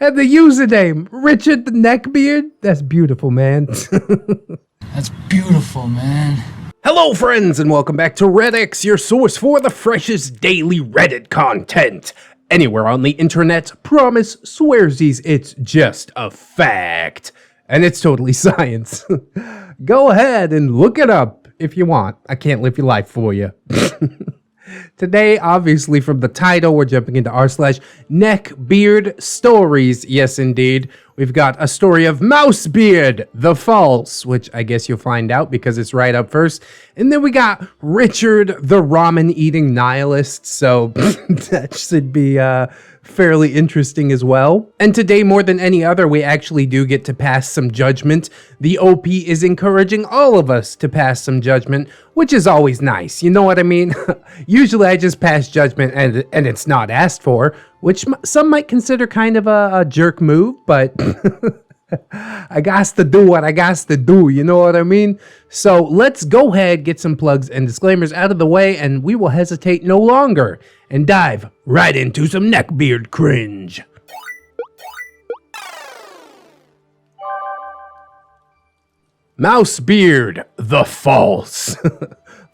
And the username, Richard the Neckbeard. That's beautiful, man. That's beautiful, man. Hello, friends, and welcome back to ReddX, your source for the freshest daily Reddit content. Anywhere on the internet, promise, swearsies, it's just a fact. And it's totally science. Go ahead and look it up if you want. I can't live your life for you. Today, obviously, from the title, we're jumping into rSlash NeckbeardStories. Yes, indeed. We've got a story of Mousebeard, the false, which I guess you'll find out because it's right up first. And then we got Richard, the ramen-eating nihilist. So that should be fairly interesting as well. And today, more than any other, we actually do get to pass some judgment. The OP is encouraging all of us to pass some judgment, which is always nice. You know what I mean? Usually I just pass judgment and it's not asked for, which some might consider kind of a jerk move, but I got to do what I got to do, you know what I mean? So let's go ahead, get some plugs and disclaimers out of the way, and we will hesitate no longer and dive right into some neckbeard cringe. Mousebeard, the false.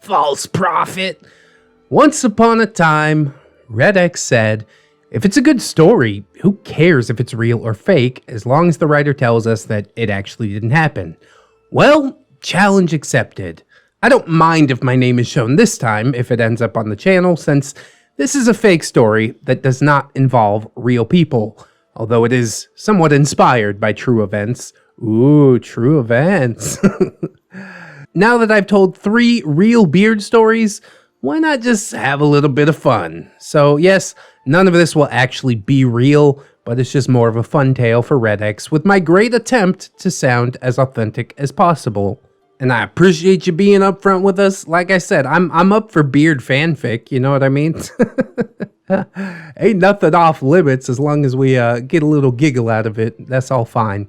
False prophet. Once upon a time, ReddX said, if it's a good story, who cares if it's real or fake, as long as the writer tells us that it actually didn't happen? Well, challenge accepted. I don't mind if my name is shown this time if it ends up on the channel, since this is a fake story that does not involve real people, although it is somewhat inspired by true events. Ooh, true events. Now that I've told 3 real beard stories, why not just have a little bit of fun? So yes, none of this will actually be real, but it's just more of a fun tale for ReddX with my great attempt to sound as authentic as possible. And I appreciate you being upfront with us. Like I said, I'm up for beard fanfic, you know what I mean? Ain't nothing off limits as long as we get a little giggle out of it. That's all fine.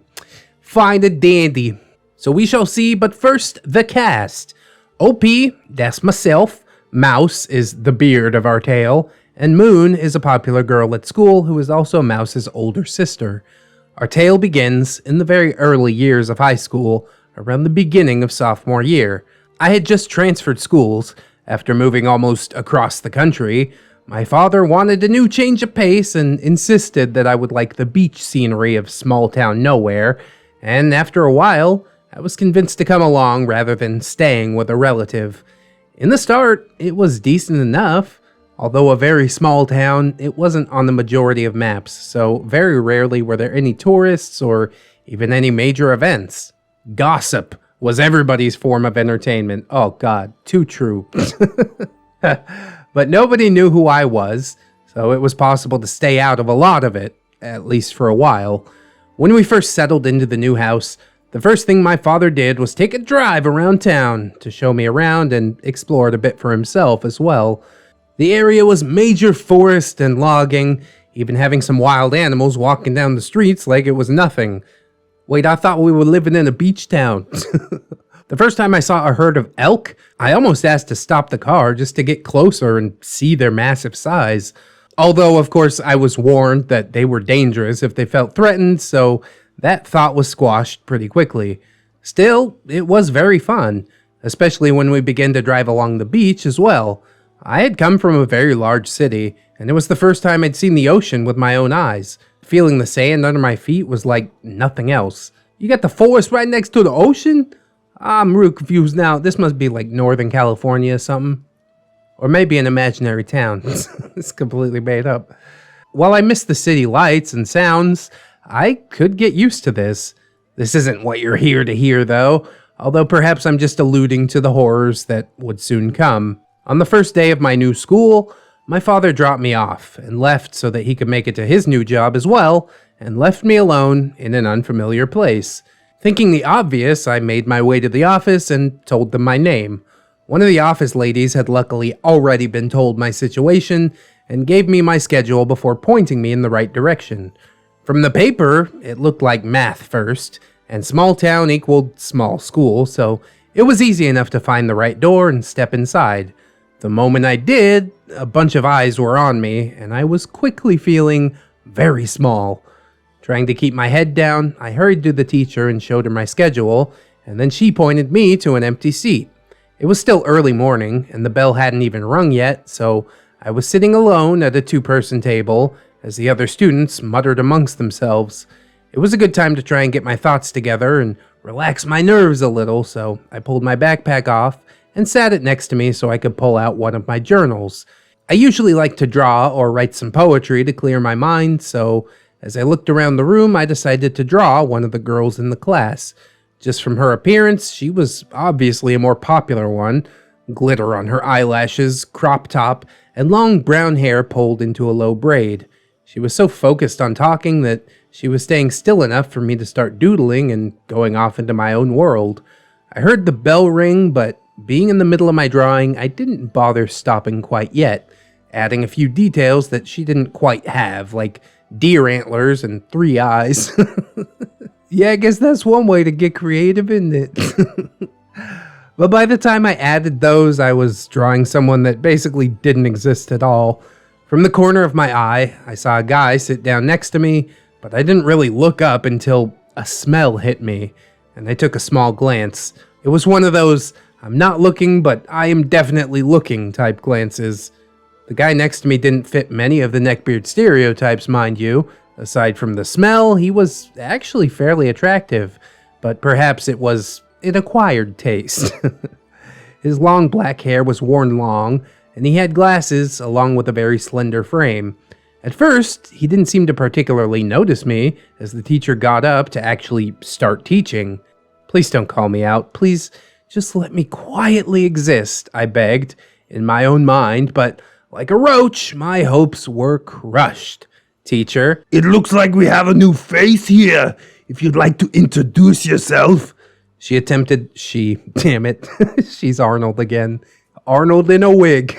Fine and dandy. So we shall see, but first, the cast. OP, that's myself. Mouse is the beard of our tale. And Moon is a popular girl at school who is also Mouse's older sister. Our tale begins in the very early years of high school, around the beginning of sophomore year. I had just transferred schools. After moving almost across the country, my father wanted a new change of pace and insisted that I would like the beach scenery of small town nowhere, and after a while, I was convinced to come along rather than staying with a relative. In the start, it was decent enough. Although a very small town, it wasn't on the majority of maps, so very rarely were there any tourists or even any major events. Gossip was everybody's form of entertainment. Oh god, too true. But nobody knew who I was, so it was possible to stay out of a lot of it, at least for a while. When we first settled into the new house, the first thing my father did was take a drive around town to show me around and explore it a bit for himself as well. The area was major forest and logging, even having some wild animals walking down the streets like it was nothing. Wait, I thought we were living in a beach town. The first time I saw a herd of elk, I almost asked to stop the car just to get closer and see their massive size. Although, of course, I was warned that they were dangerous if they felt threatened, so that thought was squashed pretty quickly. Still, it was very fun, especially when we began to drive along the beach as well. I had come from a very large city, and it was the first time I'd seen the ocean with my own eyes. Feeling the sand under my feet was like nothing else. You got the forest right next to the ocean? I'm real confused now. This must be like Northern California or something. Or maybe an imaginary town. It's completely made up. While I missed the city lights and sounds, I could get used to this. This isn't what you're here to hear, though, although perhaps I'm just alluding to the horrors that would soon come. On the first day of my new school, my father dropped me off and left so that he could make it to his new job as well, and left me alone in an unfamiliar place. Thinking the obvious, I made my way to the office and told them my name. One of the office ladies had luckily already been told my situation and gave me my schedule before pointing me in the right direction. From the paper, it looked like math first, and small town equaled small school, so it was easy enough to find the right door and step inside. The moment I did, a bunch of eyes were on me, and I was quickly feeling very small. Trying to keep my head down, I hurried to the teacher and showed her my schedule, and then she pointed me to an empty seat. It was still early morning, and the bell hadn't even rung yet, so I was sitting alone at a 2-person table as the other students muttered amongst themselves. It was a good time to try and get my thoughts together and relax my nerves a little, so I pulled my backpack off and sat it next to me so I could pull out one of my journals. I usually like to draw or write some poetry to clear my mind, so as I looked around the room, I decided to draw one of the girls in the class. Just from her appearance, she was obviously a more popular one. Glitter on her eyelashes, crop top, and long brown hair pulled into a low braid. She was so focused on talking that she was staying still enough for me to start doodling and going off into my own world. I heard the bell ring, but being in the middle of my drawing, I didn't bother stopping quite yet, adding a few details that she didn't quite have, like deer antlers and 3 eyes. Yeah, I guess that's one way to get creative, isn't it? But by the time I added those, I was drawing someone that basically didn't exist at all. From the corner of my eye, I saw a guy sit down next to me, but I didn't really look up until a smell hit me, and I took a small glance. It was one of those, I'm not looking, but I am definitely looking type glances. The guy next to me didn't fit many of the neckbeard stereotypes, mind you. Aside from the smell, he was actually fairly attractive, but perhaps it was an acquired taste. His long black hair was worn long, and he had glasses along with a very slender frame. At first, he didn't seem to particularly notice me as the teacher got up to actually start teaching. Please don't call me out. Please just let me quietly exist, I begged, in my own mind, but like a roach, my hopes were crushed. Teacher, it looks like we have a new face here. If you'd like to introduce yourself. Damn it, she's Arnold again. Arnold in a wig.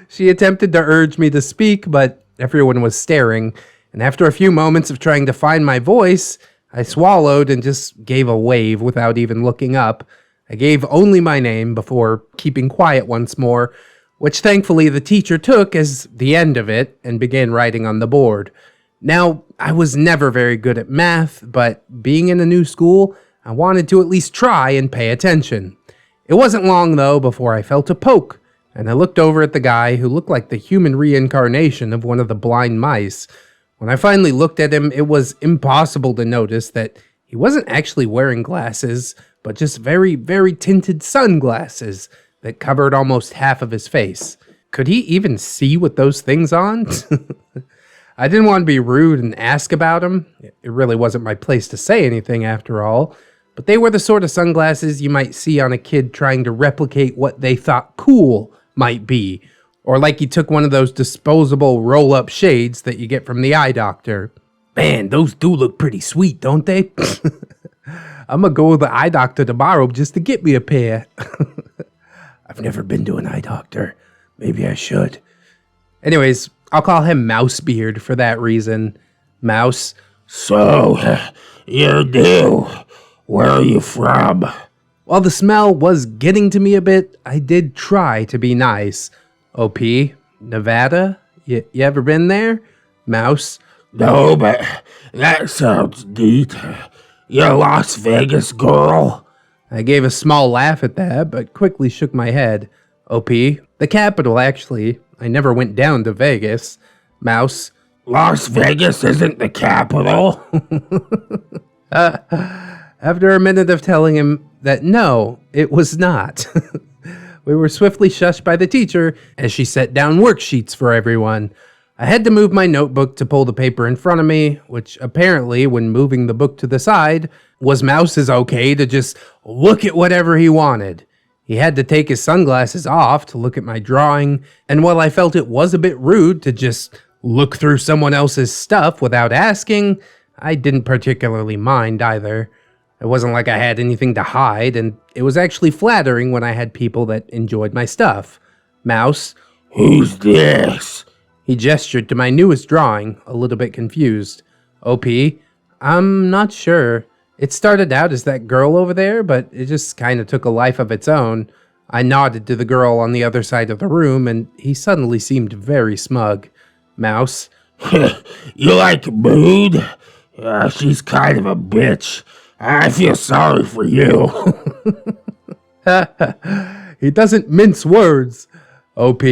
She attempted to urge me to speak, but everyone was staring, and after a few moments of trying to find my voice, I swallowed and just gave a wave without even looking up. I gave only my name before keeping quiet once more, which thankfully the teacher took as the end of it and began writing on the board. Now, I was never very good at math, but being in a new school, I wanted to at least try and pay attention. It wasn't long, though, before I felt a poke, and I looked over at the guy who looked like the human reincarnation of one of the blind mice. When I finally looked at him, it was impossible to notice that he wasn't actually wearing glasses, but just very, very tinted sunglasses that covered almost half of his face. Could he even see with those things on? I didn't want to be rude and ask about him. It really wasn't my place to say anything after all. But they were the sort of sunglasses you might see on a kid trying to replicate what they thought cool might be. Or like he took one of those disposable roll-up shades that you get from the eye doctor. Man, those do look pretty sweet, don't they? I'm gonna go to the eye doctor tomorrow just to get me a pair. I've never been to an eye doctor. Maybe I should. Anyways, I'll call him Mousebeard for that reason. Mouse. So, you do. Where are you from? While the smell was getting to me a bit, I did try to be nice. OP, Nevada? You ever been there? Mouse. No, but that sounds neat. You're a Las Vegas girl. I gave a small laugh at that, but quickly shook my head. OP, the capital, actually. I never went down to Vegas. Mouse. Las Vegas isn't the capital. After a minute of telling him that no, it was not. We were swiftly shushed by the teacher as she set down worksheets for everyone. I had to move my notebook to pull the paper in front of me, which apparently, when moving the book to the side, was Mouse's okay to just look at whatever he wanted. He had to take his sunglasses off to look at my drawing, and while I felt it was a bit rude to just look through someone else's stuff without asking, I didn't particularly mind either. It wasn't like I had anything to hide, and it was actually flattering when I had people that enjoyed my stuff. Mouse. Who's this? He gestured to my newest drawing, a little bit confused. OP. I'm not sure. It started out as that girl over there, but it just kind of took a life of its own. I nodded to the girl on the other side of the room, and he suddenly seemed very smug. Mouse. You like mood? She's kind of a bitch. I feel sorry for you. He doesn't mince words. OP,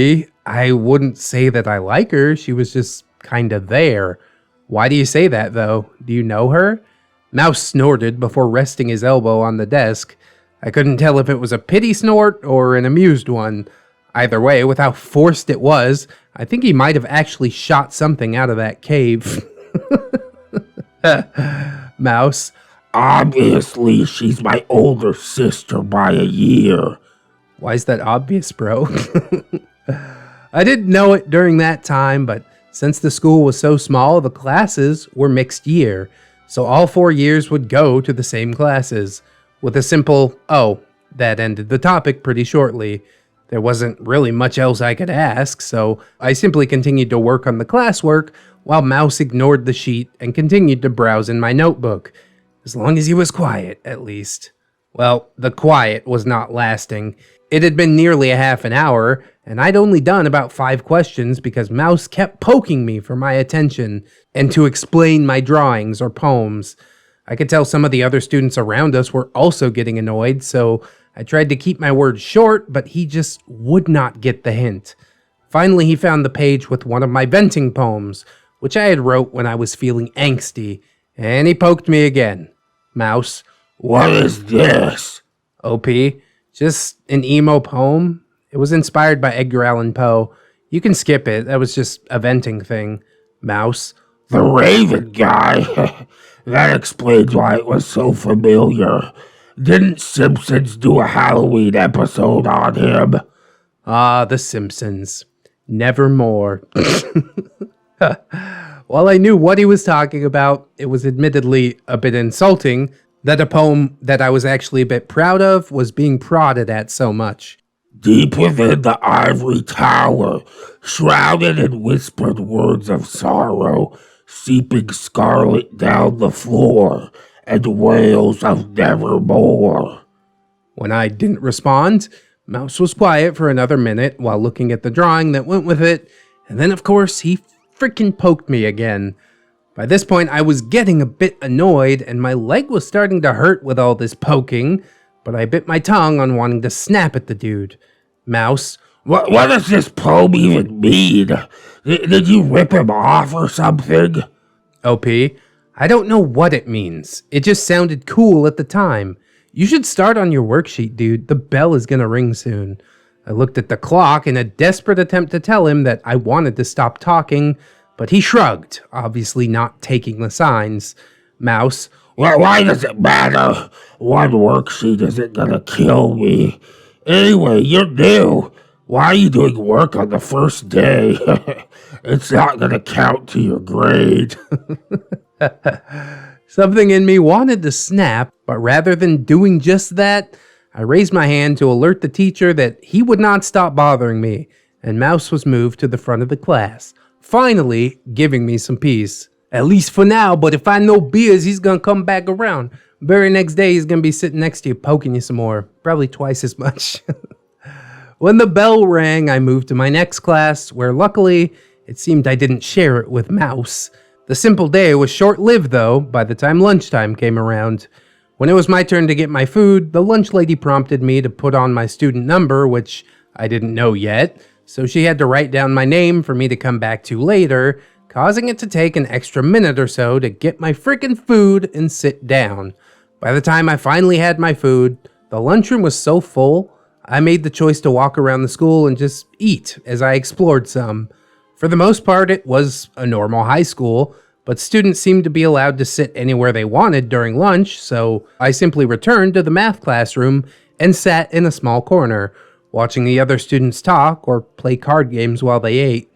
I wouldn't say that I like her. She was just kind of there. Why do you say that, though? Do you know her? Mouse snorted before resting his elbow on the desk. I couldn't tell if it was a pity snort or an amused one. Either way, with how forced it was, I think he might have actually shot something out of that cave. Mouse. Obviously, she's my older sister by a year. Why is that obvious, bro? I didn't know it during that time, but since the school was so small, the classes were mixed year. So all 4 years would go to the same classes. With a simple, oh, that ended the topic pretty shortly. There wasn't really much else I could ask, so I simply continued to work on the classwork while Mouse ignored the sheet and continued to browse in my notebook. As long as he was quiet, at least. Well, the quiet was not lasting. It had been nearly a half an hour, and I'd only done about 5 questions because Mouse kept poking me for my attention and to explain my drawings or poems. I could tell some of the other students around us were also getting annoyed, so I tried to keep my words short, but he just would not get the hint. Finally, he found the page with one of my venting poems, which I had wrote when I was feeling angsty, and he poked me again. Mouse. What is this? OP. Just an emo poem. It was inspired by Edgar Allan Poe. You can skip it. That was just a venting thing. Mouse. The Raven guy. That explains why it was so familiar. Didn't Simpsons do a Halloween episode on him? Ah, The Simpsons. Nevermore. While I knew what he was talking about, it was admittedly a bit insulting that a poem that I was actually a bit proud of was being prodded at so much. Deep within the ivory tower, shrouded in whispered words of sorrow, seeping scarlet down the floor, and wails of nevermore. When I didn't respond, Mouse was quiet for another minute while looking at the drawing that went with it, and then of course he frickin' poked me again. By this point I was getting a bit annoyed and my leg was starting to hurt with all this poking, but I bit my tongue on wanting to snap at the dude. Mouse. What does this poem even mean? Did you rip him off or something? OP. I don't know what it means. It just sounded cool at the time. You should start on your worksheet, dude. The bell is gonna ring soon. I looked at the clock in a desperate attempt to tell him that I wanted to stop talking, but he shrugged, obviously not taking the signs. Mouse. Well, why does it matter? One worksheet isn't gonna kill me. Anyway, you're new. Why are you doing work on the first day? It's not gonna count to your grade. Something in me wanted to snap, but rather than doing just that, I raised my hand to alert the teacher that he would not stop bothering me, and Mouse was moved to the front of the class, finally giving me some peace. At least for now, but if I know Beers, he's gonna come back around. Very next day, he's gonna be sitting next to you, poking you some more, probably twice as much. When the bell rang, I moved to my next class, where luckily, it seemed I didn't share it with Mouse. The simple day was short-lived, though, by the time lunchtime came around. When it was my turn to get my food, the lunch lady prompted me to put on my student number, which I didn't know yet, so she had to write down my name for me to come back to later, causing it to take an extra minute or so to get my frickin' food and sit down. By the time I finally had my food, the lunchroom was so full, I made the choice to walk around the school and just eat as I explored some. For the most part, it was a normal high school, but students seemed to be allowed to sit anywhere they wanted during lunch, so I simply returned to the math classroom and sat in a small corner, watching the other students talk or play card games while they ate.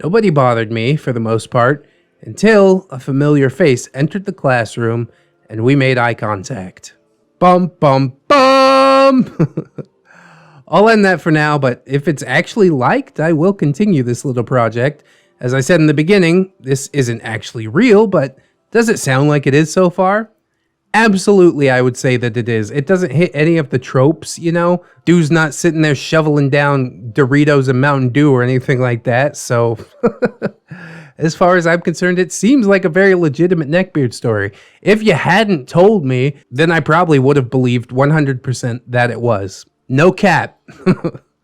Nobody bothered me, for the most part, until a familiar face entered the classroom and we made eye contact. Bum, bum, bum! I'll end that for now, but if it's actually liked, I will continue this little project. As I said in the beginning, this isn't actually real, but does it sound like it is so far? Absolutely, I would say that it is. It doesn't hit any of the tropes, you know? Dude's not sitting there shoveling down Doritos and Mountain Dew or anything like that, so... As far as I'm concerned, it seems like a very legitimate Neckbeard story. If you hadn't told me, then I probably would have believed 100% that it was. No cap.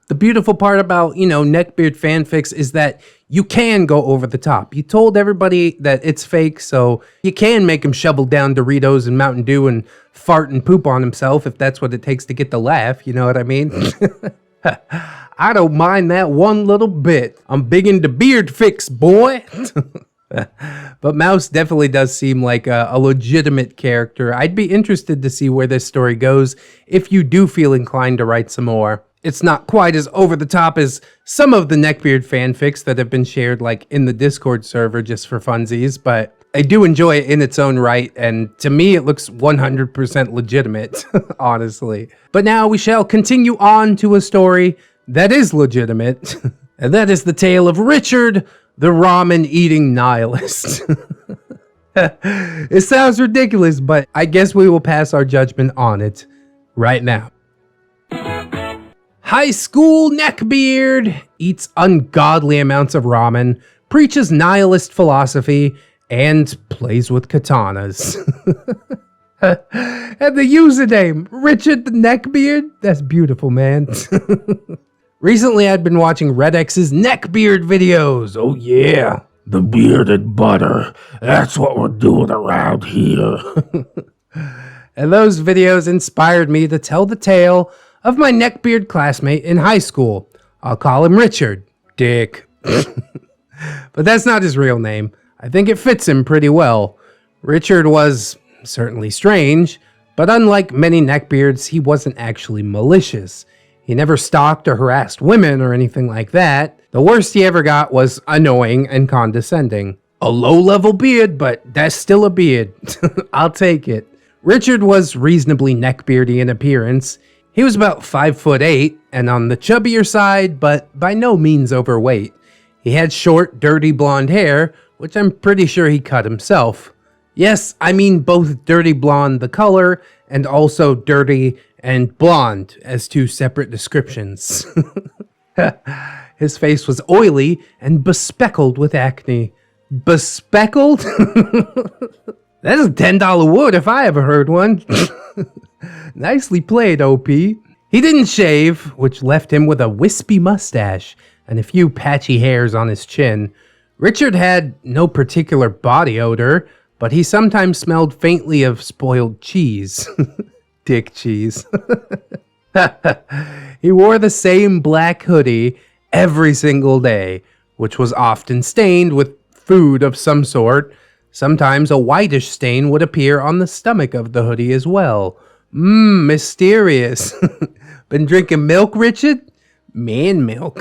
The beautiful part about, Neckbeard fanfics is that you can go over the top. You told everybody that it's fake, so you can make him shovel down Doritos and Mountain Dew and fart and poop on himself if that's what it takes to get the laugh, you know what I mean? I don't mind that one little bit. I'm big into beard fix, boy. But Mouse definitely does seem like a legitimate character. I'd be interested to see where this story goes if you do feel inclined to write some more. It's not quite as over the top as some of the Neckbeard fanfics that have been shared like in the Discord server just for funsies, but I do enjoy it in its own right, and to me it looks 100% legitimate, honestly. But now we shall continue on to a story that is legitimate, and that is the tale of Richard, the ramen-eating nihilist. It sounds ridiculous, but I guess we will pass our judgment on it right now. High school Neckbeard eats ungodly amounts of ramen, preaches nihilist philosophy, and plays with katanas. And the username, Richard the Neckbeard? That's beautiful, man. Recently, I'd been watching ReddX's Neckbeard videos. Oh yeah, The bearded butter. That's what we're doing around here. And those videos inspired me to tell the tale of my Neckbeard classmate in high school. I'll call him Richard. Dick. But that's not his real name. I think it fits him pretty well. Richard was certainly strange, but unlike many Neckbeards, he wasn't actually malicious. He never stalked or harassed women or anything like that. The worst he ever got was annoying and condescending. A low-level beard, but that's still a beard. I'll take it. Richard was reasonably neckbeardy in appearance. He was about 5'8" and on the chubbier side, but by no means overweight. He had short, dirty blonde hair, which I'm pretty sure he cut himself. Yes, I mean both dirty blonde the color, and also dirty and blonde as two separate descriptions. His face was oily and bespeckled with acne. Bespeckled? That's a $10 wood if I ever heard one. Nicely played, OP. He didn't shave, which left him with a wispy mustache and a few patchy hairs on his chin. Richard had no particular body odor, but he sometimes smelled faintly of spoiled cheese. Dick cheese. He wore the same black hoodie every single day, which was often stained with food of some sort. Sometimes a whitish stain would appear on the stomach of the hoodie as well. Mysterious. Been drinking milk, Richard? Man milk.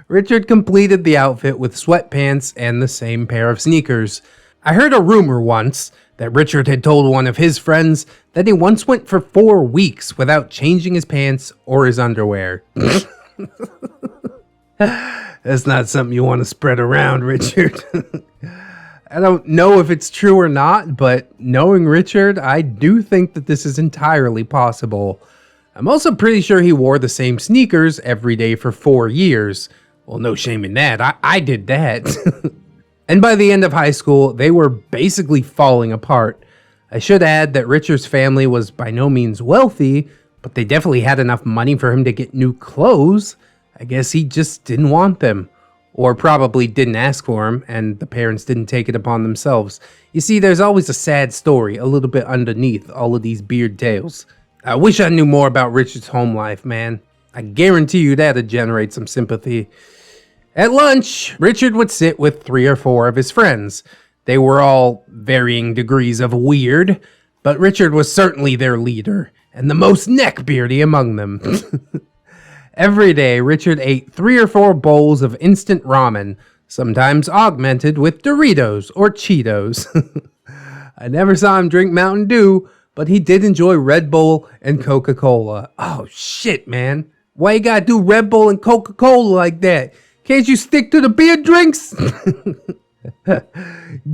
Richard completed the outfit with sweatpants and the same pair of sneakers. I heard a rumor once that Richard had told one of his friends that he once went for 4 weeks without changing his pants or his underwear. That's not something you want to spread around, Richard. I don't know if it's true or not, but knowing Richard, I do think that this is entirely possible. I'm also pretty sure he wore the same sneakers every day for 4 years. Well, no shame in that. I did that. And by the end of high school, they were basically falling apart. I should add that Richard's family was by no means wealthy, but they definitely had enough money for him to get new clothes. I guess he just didn't want them. Or probably didn't ask for them, and the parents didn't take it upon themselves. You see, there's always a sad story a little bit underneath all of these beard tales. I wish I knew more about Richard's home life, man. I guarantee you that'd generate some sympathy. At lunch, Richard would sit with 3 or 4 of his friends. They were all varying degrees of weird, but Richard was certainly their leader, and the most neckbeardy among them. Every day, Richard ate 3 or 4 bowls of instant ramen, sometimes augmented with Doritos or Cheetos. I never saw him drink Mountain Dew, but he did enjoy Red Bull and Coca-Cola. Oh, shit, man. Why you gotta do Red Bull and Coca-Cola like that? Can't you stick to the beer drinks?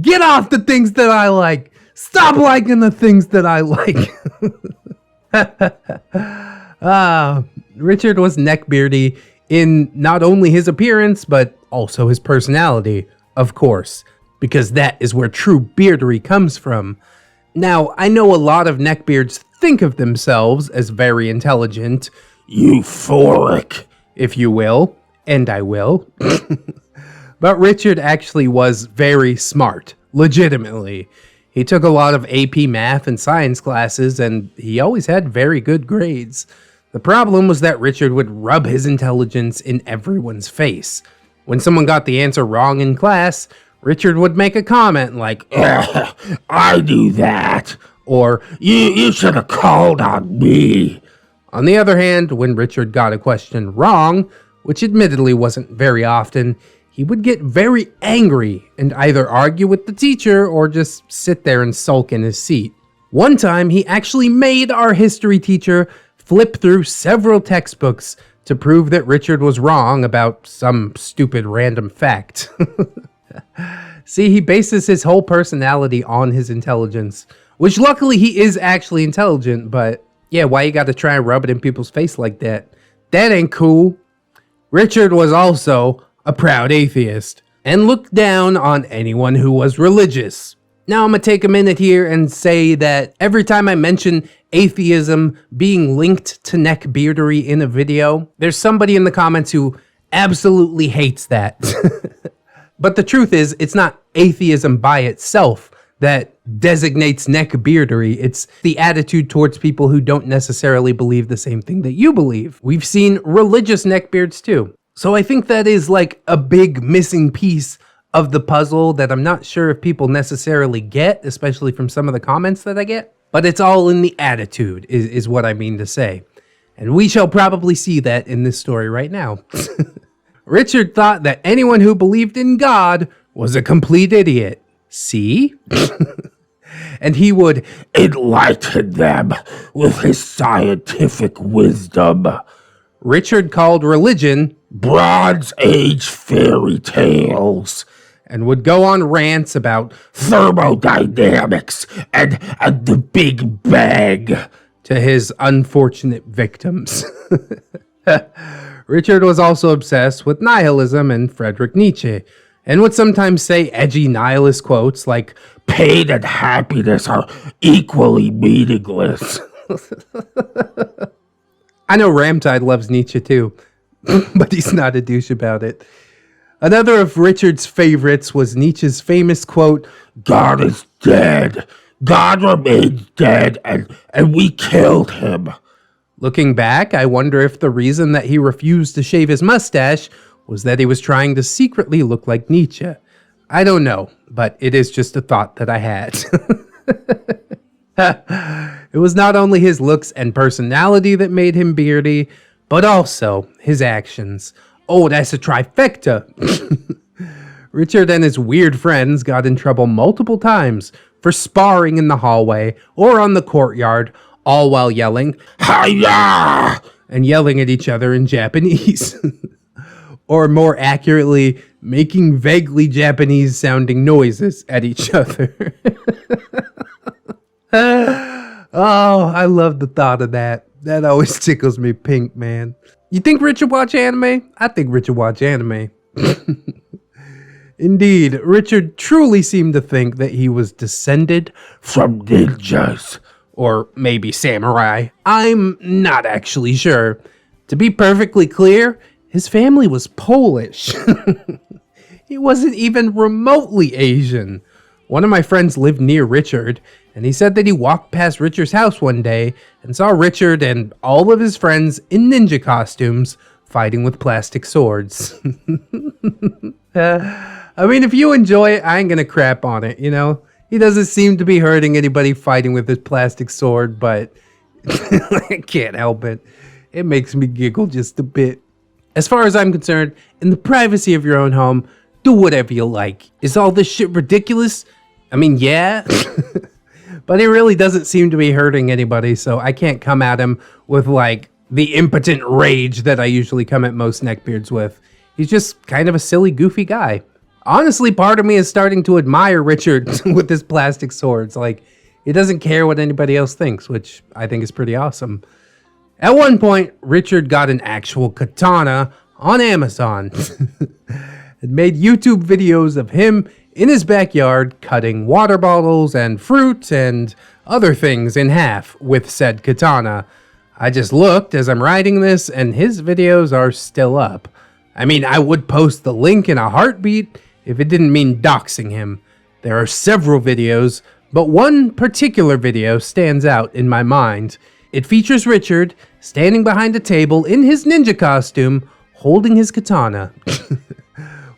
Get off the things that I like. Stop liking the things that I like. Richard was neckbeardy in not only his appearance, but also his personality, of course, because that is where true beardery comes from. Now, I know a lot of neckbeards think of themselves as very intelligent, euphoric, if you will, and I will. But Richard actually was very smart, legitimately. He took a lot of AP math and science classes, and he always had very good grades. The problem was that Richard would rub his intelligence in everyone's face. When someone got the answer wrong in class, Richard would make a comment like, I do that, or you should have called on me. On the other hand, when Richard got a question wrong, which admittedly wasn't very often, he would get very angry and either argue with the teacher or just sit there and sulk in his seat. One time, he actually made our history teacher flip through several textbooks to prove that Richard was wrong about some stupid random fact. See, he bases his whole personality on his intelligence, which luckily he is actually intelligent, but yeah, why you gotta try and rub it in people's face like that? That ain't cool. Richard was also a proud atheist and looked down on anyone who was religious. Now I'm gonna take a minute here and say that every time I mention atheism being linked to neckbeardery in a video, there's somebody in the comments who absolutely hates that. But the truth is, it's not atheism by itself that designates neckbeardery. It's the attitude towards people who don't necessarily believe the same thing that you believe. We've seen religious neckbeards too. So I think that is like a big missing piece of the puzzle that I'm not sure if people necessarily get, especially from some of the comments that I get. But it's all in the attitude, is what I mean to say. And we shall probably see that in this story right now. Richard thought that anyone who believed in God was a complete idiot. See? And he would enlighten them with his scientific wisdom. Richard called religion Bronze Age fairy tales, and would go on rants about thermodynamics and the Big Bang to his unfortunate victims. Richard was also obsessed with nihilism and Friedrich Nietzsche, and would sometimes say edgy nihilist quotes like, pain and happiness are equally meaningless. I know Ramtide loves Nietzsche too, but he's not a douche about it. Another of Richard's favorites was Nietzsche's famous quote, God is dead. God remains dead, and we killed him. Looking back, I wonder if the reason that he refused to shave his mustache was that he was trying to secretly look like Nietzsche. I don't know, but it is just a thought that I had. It was not only his looks and personality that made him beardy, but also his actions. Oh, that's a trifecta. Richard and his weird friends got in trouble multiple times for sparring in the hallway or on the courtyard, all while yelling, Hiya! And yelling at each other in Japanese. Or more accurately, making vaguely Japanese sounding noises at each other. Oh, I love the thought of that. That always tickles me pink, man. You think Richard watch anime? I think Richard watch anime. Indeed, Richard truly seemed to think that he was descended from ninjas. Or maybe samurai. I'm not actually sure. To be perfectly clear, his family was Polish. He wasn't even remotely Asian. One of my friends lived near Richard, and he said that he walked past Richard's house one day and saw Richard and all of his friends in ninja costumes fighting with plastic swords. I mean, if you enjoy it, I ain't gonna crap on it, you know? He doesn't seem to be hurting anybody fighting with his plastic sword, but I can't help it. It makes me giggle just a bit. As far as I'm concerned, in the privacy of your own home, do whatever you like. Is all this shit ridiculous? I mean, yeah. But he really doesn't seem to be hurting anybody, so I can't come at him with, like, the impotent rage that I usually come at most neckbeards with. He's just kind of a silly, goofy guy. Honestly, part of me is starting to admire Richard with his plastic swords. Like, he doesn't care what anybody else thinks, which I think is pretty awesome. At one point, Richard got an actual katana on Amazon. and made YouTube videos of him in his backyard cutting water bottles and fruit and other things in half with said katana. I just looked as I'm writing this and his videos are still up. I mean, I would post the link in a heartbeat if it didn't mean doxing him. There are several videos, but one particular video stands out in my mind. It features Richard standing behind a table in his ninja costume, holding his katana.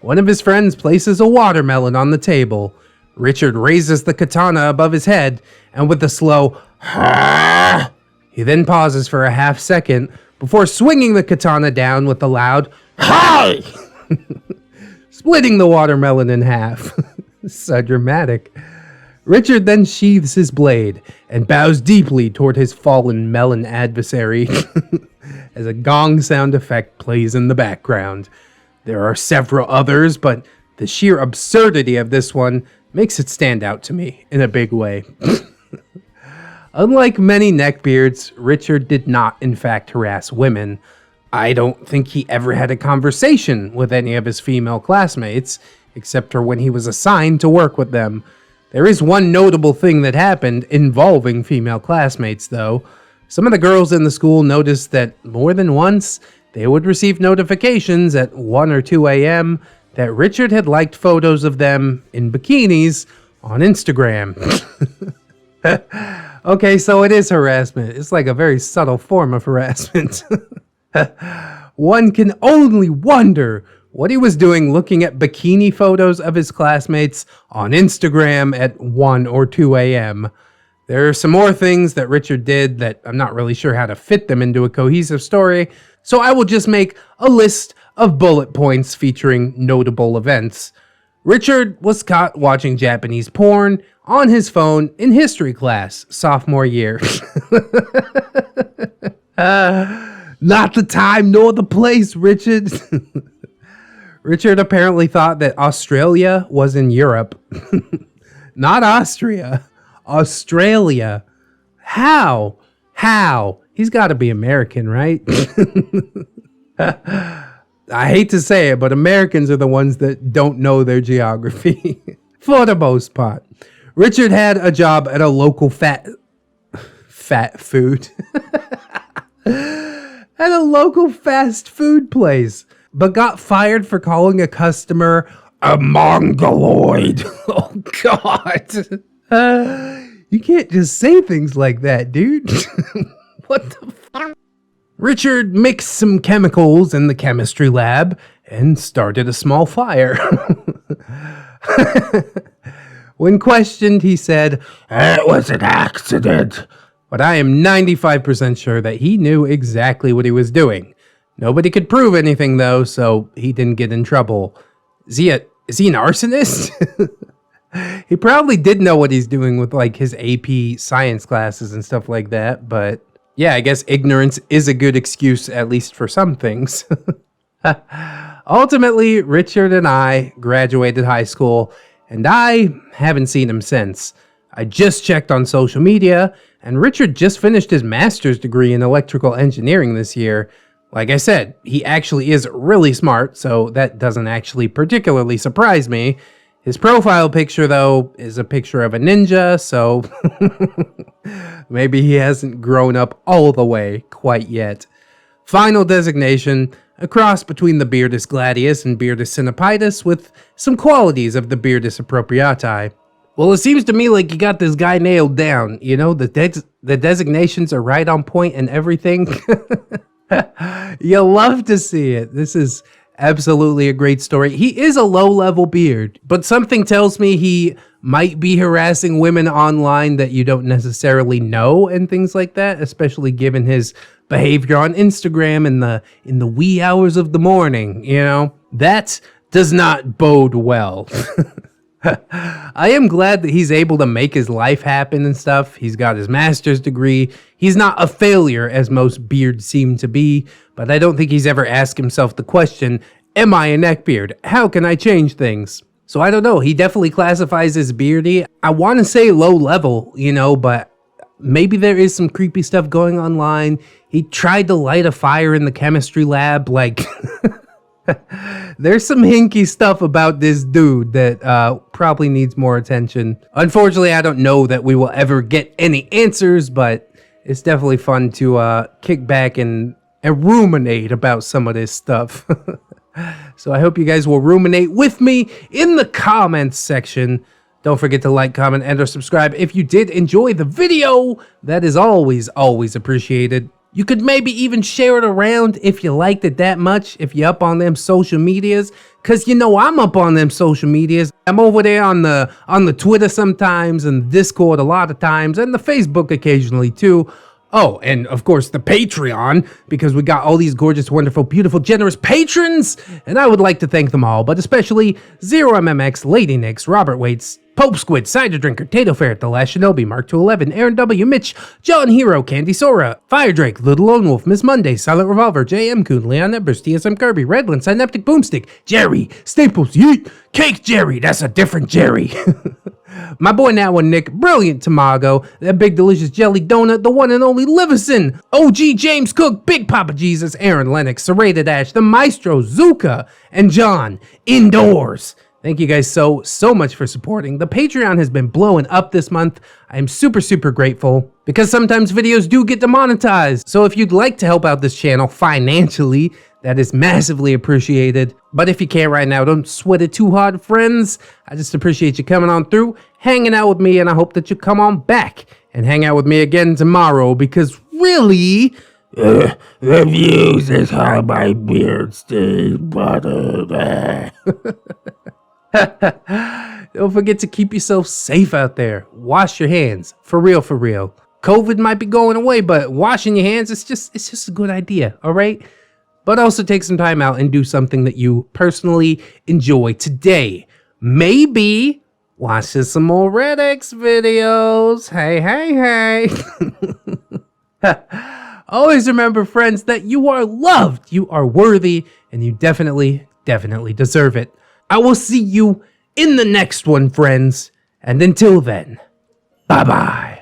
One of his friends places a watermelon on the table. Richard raises the katana above his head, and with a slow "ha," he then pauses for a half second before swinging the katana down with a loud "hi," splitting the watermelon in half. So dramatic. Richard then sheathes his blade and bows deeply toward his fallen melon adversary as a gong sound effect plays in the background. There are several others, but the sheer absurdity of this one makes it stand out to me in a big way. Unlike many neckbeards, Richard did not in fact harass women. I don't think he ever had a conversation with any of his female classmates, except for when he was assigned to work with them. There is one notable thing that happened involving female classmates, though. Some of the girls in the school noticed that more than once, they would receive notifications at 1 or 2 a.m. that Richard had liked photos of them in bikinis on Instagram. Okay, so it is harassment. It's like a very subtle form of harassment. One can only wonder what he was doing looking at bikini photos of his classmates on Instagram at 1 or 2 a.m. There are some more things that Richard did that I'm not really sure how to fit them into a cohesive story, so I will just make a list of bullet points featuring notable events. Richard was caught watching Japanese porn on his phone in history class, sophomore year. Not the time nor the place, Richard. Richard apparently thought that Australia was in Europe. Not Austria. Australia. How? He's got to be American, right? I hate to say it, but Americans are the ones that don't know their geography. For the most part. Richard had a job at a local fat food. At a local fast food place, but got fired for calling a customer a mongoloid. Oh, God. You can't just say things like that, dude. What the f***? Richard mixed some chemicals in the chemistry lab and started a small fire. When questioned, he said, "It was an accident." But I am 95% sure that he knew exactly what he was doing. Nobody could prove anything, though, so he didn't get in trouble. Is he an arsonist? He probably did know what he's doing with, like, his AP science classes and stuff like that, but yeah, I guess ignorance is a good excuse, at least for some things. Ultimately, Richard and I graduated high school, and I haven't seen him since. I just checked on social media, and Richard just finished his master's degree in electrical engineering this year. Like I said, he actually is really smart, so that doesn't actually particularly surprise me. His profile picture, though, is a picture of a ninja, so maybe he hasn't grown up all the way quite yet. Final designation, a cross between the Beardus gladius and Beardus sinopitus with some qualities of the Beardus appropriati. Well, it seems to me like you got this guy nailed down. You know, the designations are right on point and everything. You'll love to see it. This is absolutely a great story. He is a low-level beard, but something tells me he might be harassing women online that you don't necessarily know and things like that, especially given his behavior on Instagram in the wee hours of the morning, you know? That does not bode well. I am glad that he's able to make his life happen and stuff. He's got his master's degree. He's not a failure, as most beards seem to be, but I don't think he's ever asked himself the question, am I a neckbeard? How can I change things? So I don't know. He definitely classifies as beardy. I want to say low level, you know, but maybe there is some creepy stuff going online. He tried to light a fire in the chemistry lab, like... There's some hinky stuff about this dude that probably needs more attention. Unfortunately, I don't know that we will ever get any answers, but it's definitely fun to kick back and ruminate about some of this stuff. So I hope you guys will ruminate with me in the comments section. Don't forget to like, comment, and or subscribe if you did enjoy the video. That is always, always appreciated. You could maybe even share it around if you liked it that much, if you're up on them social medias. Cause you know I'm up on them social medias. I'm over there on the Twitter sometimes, and Discord a lot of times, and the Facebook occasionally too. Oh, and of course the Patreon, because we got all these gorgeous, wonderful, beautiful, generous patrons, and I would like to thank them all, but especially ZeroMMX, Lady Nix, Robert Waits, Pope Squid, Cider Drinker, Tato Ferret, The Last Shinobi, Mark 211, Aaron W, Mitch, John Hero, Candy Sora, Fire Drake, Little Lone Wolf, Miss Monday, Silent Revolver, JM Coon, Leon Ebers, TSM Kirby, Redland, Synaptic Boomstick, Jerry, Staples, Yeet, Cake Jerry, that's a different Jerry. My boy Now and Nick, Brilliant Tamago, that big delicious jelly donut, the one and only Livison, OG James Cook, Big Papa Jesus, Aaron Lennox, Serrated Ash, the Maestro, Zuka, and John, Indoors. Thank you guys so much for supporting. The Patreon has been blowing up this month. I am super grateful because sometimes videos do get demonetized. So if you'd like to help out this channel financially, that is massively appreciated. But if you can't right now, don't sweat it too hard, friends. I just appreciate you coming on through, hanging out with me, and I hope that you come on back and hang out with me again tomorrow, because really... the views is how my beard stays buttered. Don't forget to keep yourself safe out there. Wash your hands. For real, for real. COVID might be going away, but washing your hands, it's just a good idea, all right? But also take some time out and do something that you personally enjoy today. Maybe watch some more ReddX videos. Hey. Always remember, friends, that you are loved, you are worthy, and you definitely deserve it. I will see you in the next one, friends. And until then, bye-bye.